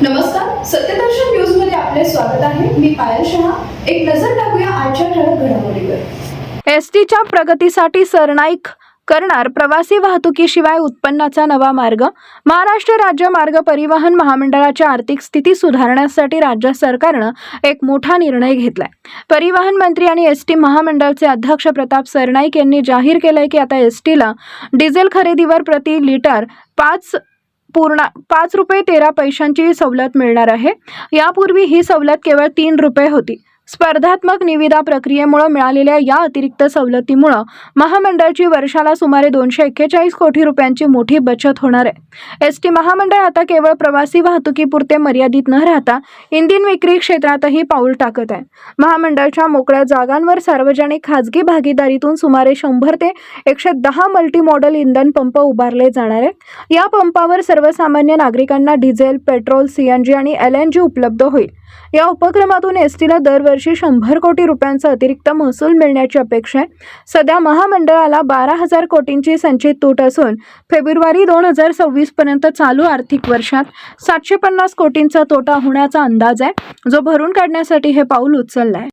नमस्कार, सत्यदर्शन न्यूज मध्ये आपले स्वागत आहे. मी पायल शहा. एक नजर टाकूया आजच्या ठळक घडामोडीवर. एसटीच्या प्रगतीसाठी सरनाईक करणार प्रवासी वाहतुकीशिवाय उत्पन्नाचा नवा मार्ग. महाराष्ट्र राज्य मार्ग परिवहन महामंडळाची आर्थिक स्थिती सुधारण्यासाठी राज्य सरकारनं एक मोठा निर्णय घेतलाय. परिवहन मंत्री आणि एसटी महामंडळाचे अध्यक्ष प्रताप सरनाईक यांनी जाहीर केलंय की आता एसटीला डिझेल खरेदीवर प्रति लिटर 5 रुपये 13 पैशांची सवलत मिळणार आहे. यापूर्वी ही सवलत केवळ 3 रुपये होती. स्पर्धात्मक निविदा प्रक्रियेमुळे मिळालेल्या या अतिरिक्त सवलतीमुळे महामंडळाची वर्षाला सुमारे 241 कोटी रुपयांची मोठी बचत होणार आहे. एसटी महामंडळ आता केवळ प्रवासी वाहतुकीपुरते मर्यादित न राहता इंधन विक्री क्षेत्रातही पाऊल टाकत आहे. महामंडळाच्या मोकळ्या जागांवर सार्वजनिक खाजगी भागीदारीतून सुमारे 100 ते 110 मल्टी मॉडेल इंधन पंप उभारले जाणार आहेत. या पंपावर सर्वसामान्य नागरिकांना डिझेल, पेट्रोल, सीएनजी आणि LNG उपलब्ध होईल. या उपक्रमातून एसटीला दरवर्षी 100 कोटी रुपयांचा अतिरिक्त महसूल मिळण्याची अपेक्षा आहे. सध्या महामंडळाला 12,000 कोटींची संचित तूट असून फेब्रुवारी 2026 पर्यंत चालू आर्थिक वर्षात 750 कोटींचा तोटा होण्याचा अंदाज आहे, जो भरून काढण्यासाठी हे पाऊल उचललं आहे.